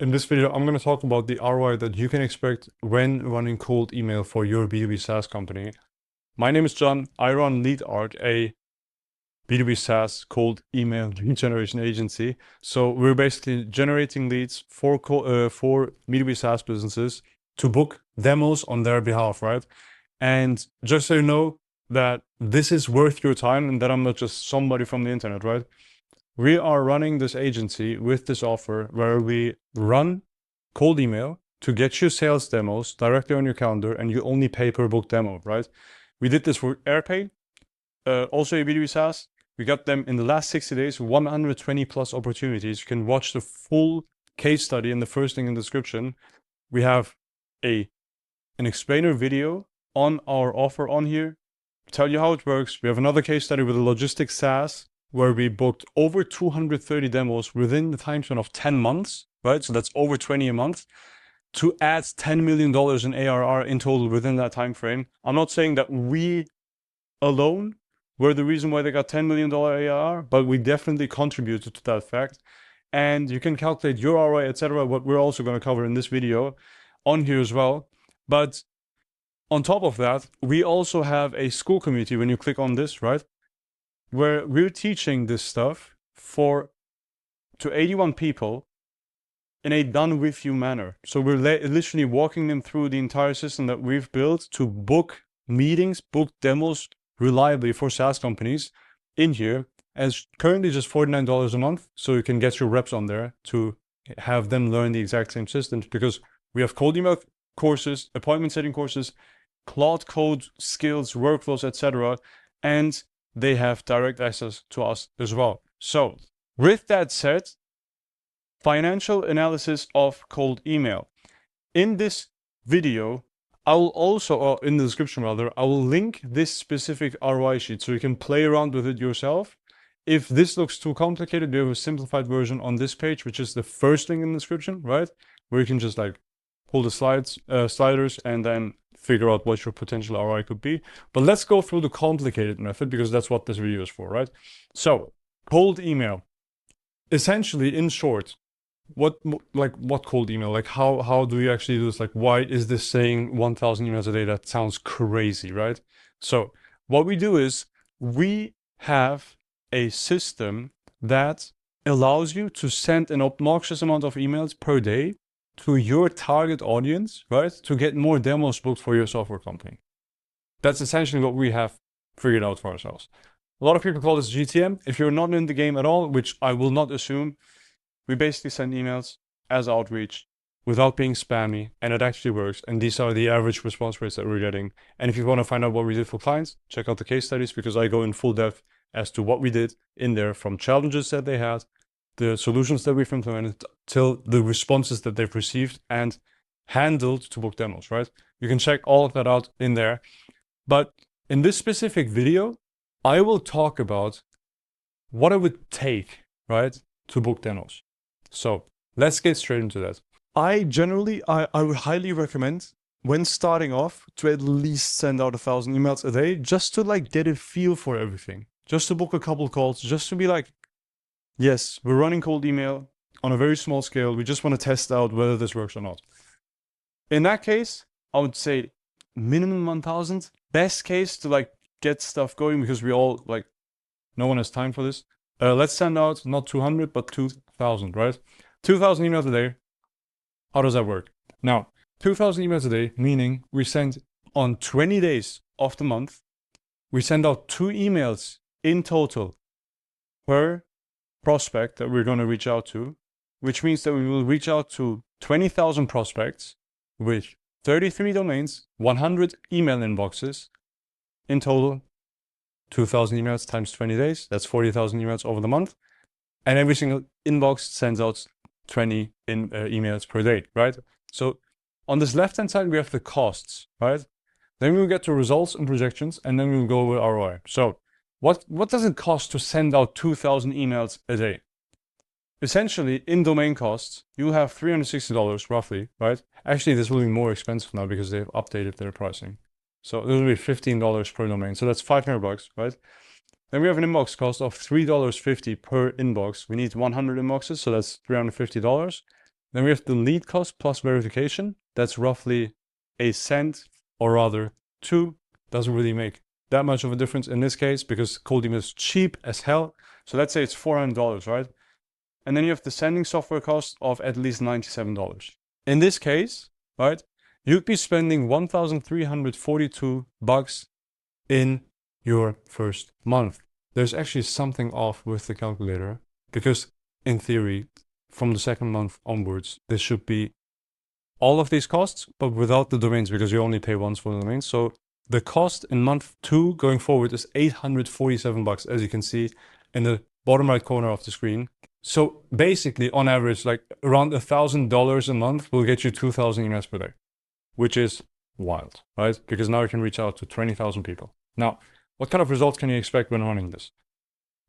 In this video, I'm going to talk about the ROI that you can expect when running cold email for your B2B SaaS company. My name is John. I run LeadArc, a B2B SaaS cold email lead generation agency. So we're basically generating leads for B2B SaaS businesses to book demos on their behalf, right? And just so you know that this is worth your time and that I'm not just somebody from the internet, right? We are running this agency with this offer where we run cold email to get you sales demos directly on your calendar, and you only pay per book demo, right? We did this for AirPay, also a B2B SaaS. We got them in the last 60 days, 120 plus opportunities. You can watch the full case study in the first link in the description. We have an explainer video on our offer on here, tell you how it works. We have another case study with a logistics SaaS where we booked over 230 demos within the time span of 10 months, right? So that's over 20 a month to add $10 million in ARR in total within that time frame. I'm not saying that we alone were the reason why they got $10 million ARR, but we definitely contributed to that fact. And you can calculate your ROI, etc., what we're also going to cover in this video on here as well. But on top of that, we also have a school community when you click on this, right? Where we're teaching this stuff to 81 people in a done with you manner. So we're literally walking them through the entire system that we've built to book meetings, book demos reliably for SaaS companies in here, as currently just $49 a month. So you can get your reps on there to have them learn the exact same systems, because we have cold email courses, appointment setting courses, cloud code skills, workflows, etc. And they have direct access to us as well. So with that said, financial analysis of cold email. In this video, I will also, or in the description rather, I will link this specific ROI sheet so you can play around with it yourself. If this looks too complicated, we have a simplified version on this page, which is the first link in the description, right? Where you can just like pull the sliders and then figure out what your potential ROI could be. But let's go through the complicated method, because that's what this video is for, right? So cold email, essentially, in short, what cold email, like how do you actually do this? Like, why is this saying 1,000 emails a day? That sounds crazy, right? So what we do is we have a system that allows you to send an obnoxious amount of emails per day to your target audience, right? To get more demos booked for your software company. That's essentially what we have figured out for ourselves. A lot of people call this GTM. If you're not in the game at all, which I will not assume, we basically send emails as outreach without being spammy, and it actually works. And these are the average response rates that we're getting. And if you want to find out what we did for clients, check out the case studies, because I go in full depth as to what we did in there, from challenges that they had, the solutions that we've implemented, till the responses that they've received and handled to book demos, right? You can check all of that out in there. But in this specific video, I will talk about what it would take, right, to book demos. So let's get straight into that. I would highly recommend, when starting off, to at least send out 1,000 emails a day, just to like get a feel for everything, just to book a couple calls, just to be like, yes, we're running cold email on a very small scale. We just want to test out whether this works or not. In that case, I would say minimum 1,000. Best case to like get stuff going, because we all like, no one has time for this. Let's send out not 200, but 2,000, right? 2,000 emails a day. How does that work? Now, 2,000 emails a day, meaning we send on 20 days of the month, we send out 2 emails in total per prospect that we're going to reach out to, which means that we will reach out to 20,000 prospects with 33 domains, 100 email inboxes. In total, 2,000 emails times 20 days, that's 40,000 emails over the month. And every single inbox sends out 20 emails per day, right? So on this left-hand side, we have the costs, right? Then we'll get to results and projections, and then we'll go with ROI. So what does it cost to send out 2,000 emails a day? Essentially, in domain costs, you have $360 roughly, right? Actually, this will be more expensive now because they've updated their pricing. So this will be $15 per domain. So that's $500, right? Then we have an inbox cost of $3.50 per inbox. We need 100 inboxes, so that's $350. Then we have the lead cost plus verification. That's roughly a cent, or rather 2. Doesn't really make that much of a difference in this case because cold email is cheap as hell. So let's say it's $400, right? And then you have the sending software cost of at least $97. In this case, right, you'd be spending $1,342 in your first month. There's actually something off with the calculator because in theory, from the second month onwards, this should be all of these costs, but without the domains because you only pay once for the domains. So the cost in month 2 going forward is $847, as you can see in the bottom right corner of the screen. So basically, on average, like around $1,000 a month will get you 2,000 emails per day, which is wild, right? Because now you can reach out to 20,000 people. Now, what kind of results can you expect when running this?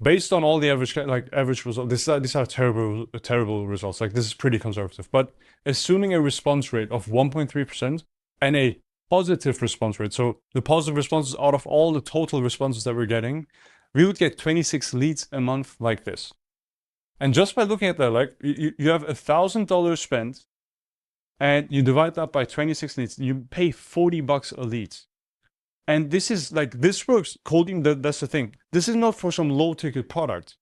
Based on all the average results, these are terrible results. Like, this is pretty conservative. But assuming a response rate of 1.3% and a positive response rate, so the positive responses out of all the total responses that we're getting, we would get 26 leads a month like this. And just by looking at that, like you have $1,000 spent, and you divide that by 26 leads, you pay $40 a lead. And this is like, this works. Cold email, that's the thing. This is not for some low ticket product.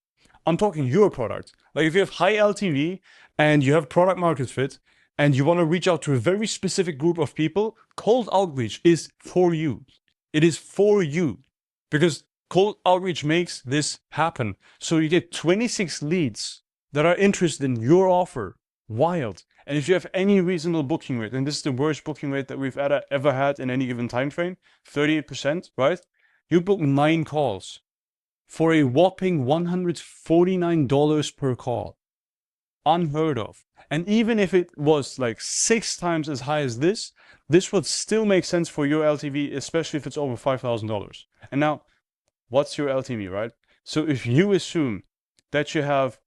I'm talking your product. Like if you have high LTV and you have product market fit and you want to reach out to a very specific group of people, cold outreach is for you. It is for you because cold outreach makes this happen. So you get 26 leads that are interested in your offer. Wild. And if you have any reasonable booking rate, and this is the worst booking rate that we've ever had in any given time frame, 38%, right? You book 9 calls for a whopping $149 per call. Unheard of. And even if it was like 6 times as high as this would still make sense for your LTV, especially if it's over $5,000. And now, what's your LTV, right? So if you assume that you have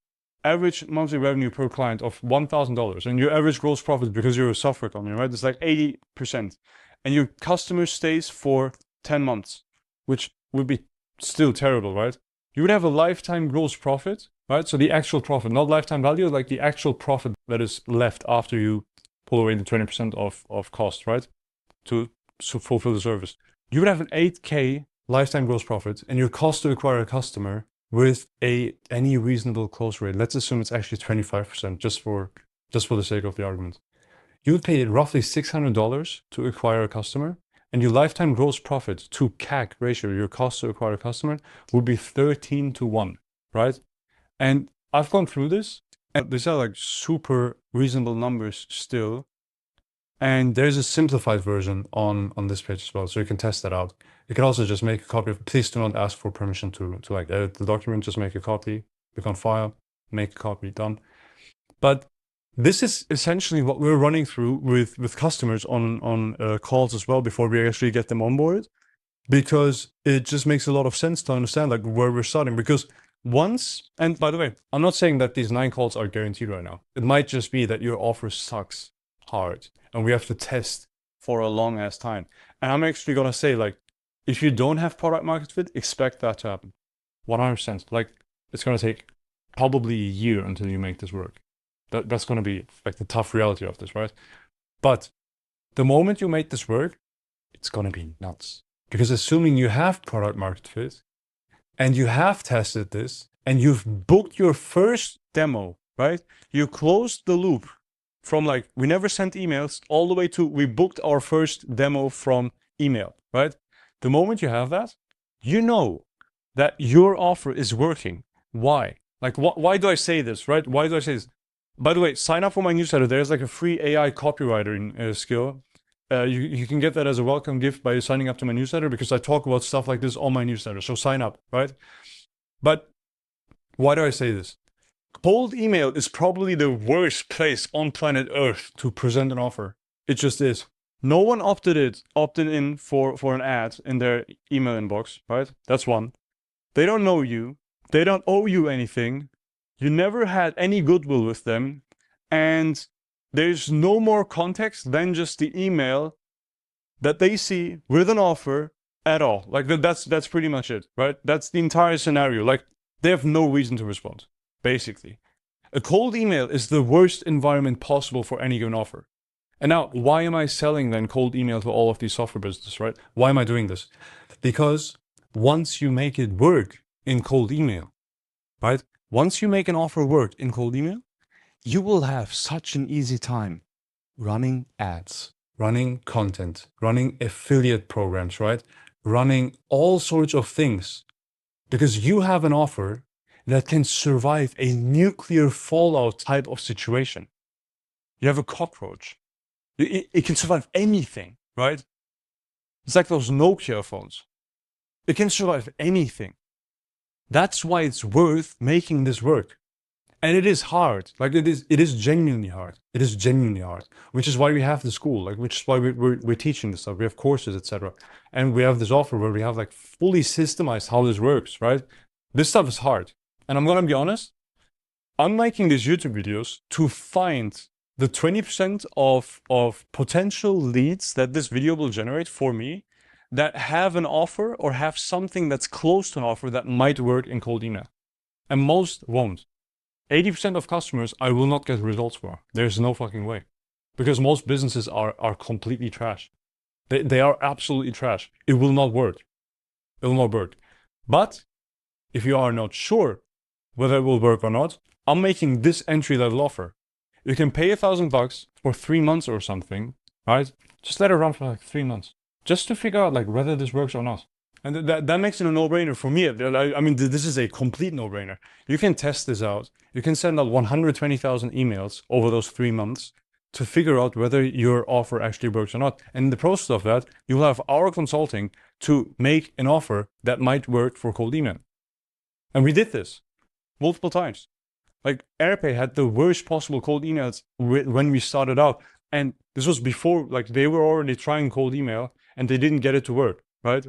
average monthly revenue per client of $1,000 and your average gross profit, because you're a software company, right, it's like 80%, and your customer stays for 10 months, which would be still terrible, right? You would have a lifetime gross profit, right? So the actual profit, not lifetime value, like the actual profit that is left after you pull away the 20% of cost, right? To fulfill the service. You would have an 8K lifetime gross profit, and your cost to acquire a customer with any reasonable close rate, let's assume it's actually 25%, just for the sake of the argument. You would pay roughly $600 to acquire a customer, and your lifetime gross profit to CAC ratio, your cost to acquire a customer, would be 13-1, right? And I've gone through this, and these are like super reasonable numbers still. And there's a simplified version on this page as well, so you can test that out. You can also just make a copy of, please do not ask for permission to like edit the document, just make a copy, click on file, make a copy, done. But this is essentially what we're running through with customers on calls as well before we actually get them on board, because it just makes a lot of sense to understand like where we're starting. Because once, and by the way, I'm not saying that these 9 calls are guaranteed right now. It might just be that your offer sucks hard and we have to test for a long ass time. And I'm actually gonna say, like, if you don't have product market fit, expect that to happen. 100%. Like, it's gonna take probably a year until you make this work. That's gonna be like the tough reality of this, right? But the moment you make this work, it's gonna be nuts. Because assuming you have product market fit and you have tested this and you've booked your first demo, right? You closed the loop from like, we never sent emails, all the way to we booked our first demo from email, right? The moment you have that, you know that your offer is working. Why? Like, why do I say this, right? Why do I say this? By the way, sign up for my newsletter. There's like a free AI copywriting skill. You can get that as a welcome gift by signing up to my newsletter, because I talk about stuff like this on my newsletter. So sign up, right? But why do I say this? Cold email is probably the worst place on planet Earth to present an offer. It just is. No one opted in for an ad in their email inbox, right? That's one. They don't know you. They don't owe you anything. You never had any goodwill with them. And there's no more context than just the email that they see with an offer at all. Like, that's pretty much it, right? That's the entire scenario. Like, they have no reason to respond, basically. A cold email is the worst environment possible for any given offer. And now, why am I selling then cold email to all of these software businesses, right? Why am I doing this? Because once you make it work in cold email, right? Once you make an offer work in cold email, you will have such an easy time running ads, running content, running affiliate programs, right? Running all sorts of things because you have an offer that can survive a nuclear fallout type of situation. You have a cockroach. It can survive anything, right? It's like those Nokia phones. It can survive anything. That's why it's worth making this work. And it is hard. Like it is genuinely hard. It is genuinely hard. Which is why we have the school. Like which is why we're teaching this stuff. We have courses, etc. And we have this offer where we have like fully systemized how this works, right? This stuff is hard. And I'm gonna be honest, I'm making these YouTube videos to find the 20% of potential leads that this video will generate for me that have an offer or have something that's close to an offer that might work in cold email. And most won't. 80% of customers I will not get results for. There's no fucking way. Because most businesses are completely trash. They are absolutely trash. It will not work. It will not work. But if you are not sure whether it will work or not, I'm making this entry level offer. You can pay $1,000 for 3 months or something, right? Just let it run for like 3 months. Just to figure out like whether this works or not. And that makes it a no-brainer for me. I mean, this is a complete no-brainer. You can test this out. You can send out 120,000 emails over those 3 months to figure out whether your offer actually works or not. And in the process of that, you'll have our consulting to make an offer that might work for cold email. And we did this multiple times. Like AirPay had the worst possible cold emails when we started out. And this was before, like they were already trying cold email and they didn't get it to work, right?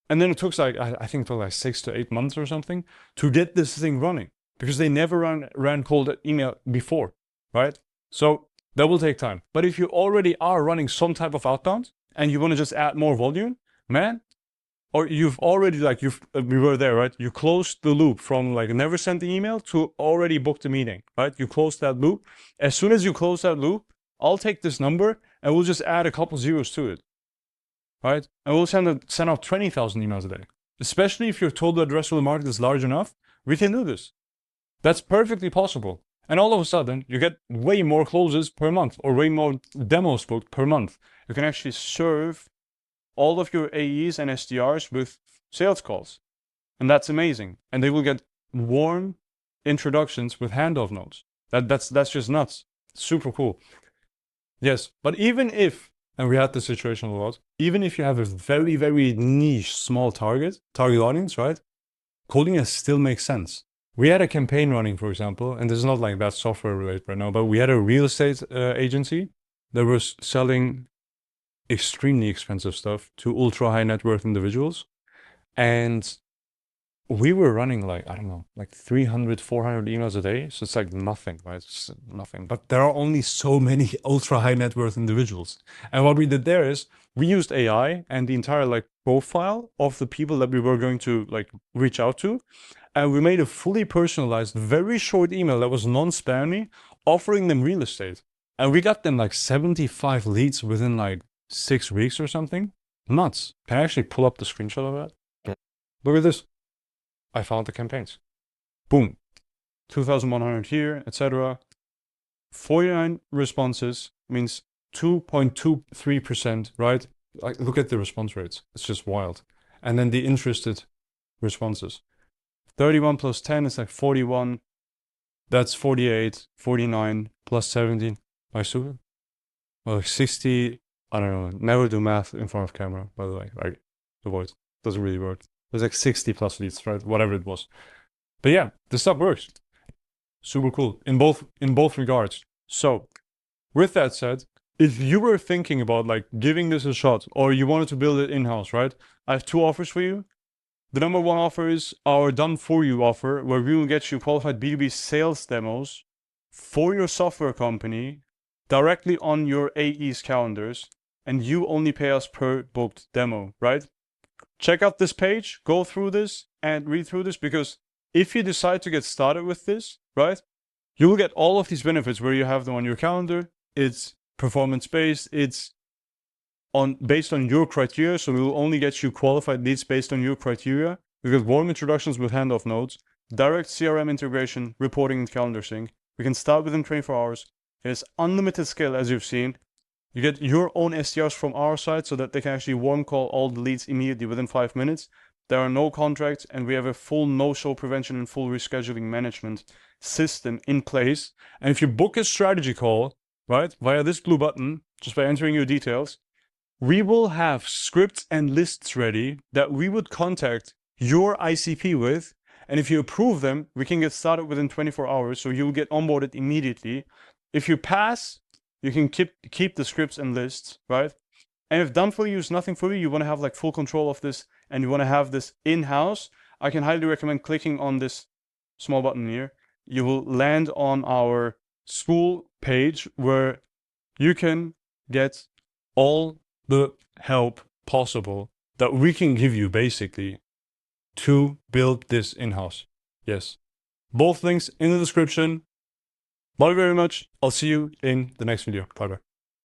And then it took like, I think it took like 6 to 8 months or something to get this thing running because they never ran cold email before, right? So that will take time. But if you already are running some type of outbound and you want to just add more volume, man, or you've already like, we were there, right? You closed the loop from like never sent the email to already booked a meeting, right? You closed that loop. As soon as you close that loop, I'll take this number and we'll just add a couple zeros to it. Right? And we'll send out 20,000 emails a day. Especially if your total addressable market is large enough, we can do this. That's perfectly possible. And all of a sudden, you get way more closes per month or way more demos booked per month. You can actually serve all of your AEs and SDRs with sales calls. And that's amazing. And they will get warm introductions with handoff notes. That's just nuts. Super cool. Yes, but even if, and we had this situation a lot, even if you have a very, very niche, small target audience, right? Cold email still makes sense. We had a campaign running, for example, and this is not like that software related right now, but we had a real estate agency that was selling extremely expensive stuff to ultra high net worth individuals. And we were running like, I don't know, like 300, 400 emails a day. So it's like nothing, right? It's nothing. But there are only so many ultra high net worth individuals. And what we did there is we used AI and the entire like profile of the people that we were going to like reach out to. And we made a fully personalized, very short email that was non-spammy, offering them real estate. And we got them like 75 leads within like 6 weeks or something. Nuts. Can I actually pull up the screenshot of that? Yeah. Look at this. I found the campaigns. Boom. 2,100 here, etc. 49 responses means 2.23%, right? Like, look at the response rates. It's just wild. And then the interested responses. 31 plus 10 is like 41. That's 48, 49 plus 17. My stupid? Well, like 60. I don't know. Never do math in front of camera, by the way. Right? Avoid. Doesn't really work. There's like 60 plus leads, right? Whatever it was. But yeah, this stuff works. Super cool in both regards. So with that said, if you were thinking about like giving this a shot or you wanted to build it in-house, right? I have 2 offers for you. The number 1 offer is our done for you offer, where we will get you qualified B2B sales demos for your software company directly on your AE's calendars, and you only pay us per booked demo, right? Check out this page, go through this and read through this, because if you decide to get started with this, right, You will get all of these benefits where you have them on your calendar. It's performance-based. It's based on your criteria. So we will only get you qualified leads based on your criteria. We get warm introductions with handoff notes, direct CRM integration, reporting, and calendar sync. We can start within 24 hours. There's unlimited scale, as you've seen. You get your own SDRs from our side so that they can actually warm call all the leads immediately within 5 minutes. There are no contracts, and we have a full no-show prevention and full rescheduling management system in place. And if you book a strategy call, right, via this blue button, just by entering your details, we will have scripts and lists ready that we would contact your ICP with. And if you approve them, we can get started within 24 hours. So you'll get onboarded immediately. If you pass, you can keep the scripts and lists, right? And if done for you is nothing for you, you want to have like full control of this and you want to have this in-house, I can highly recommend clicking on this small button here. You will land on our school page where you can get all the help possible that we can give you basically to build this in-house. Yes. Both links in the description. Bye very much. I'll see you in the next video. Bye bye.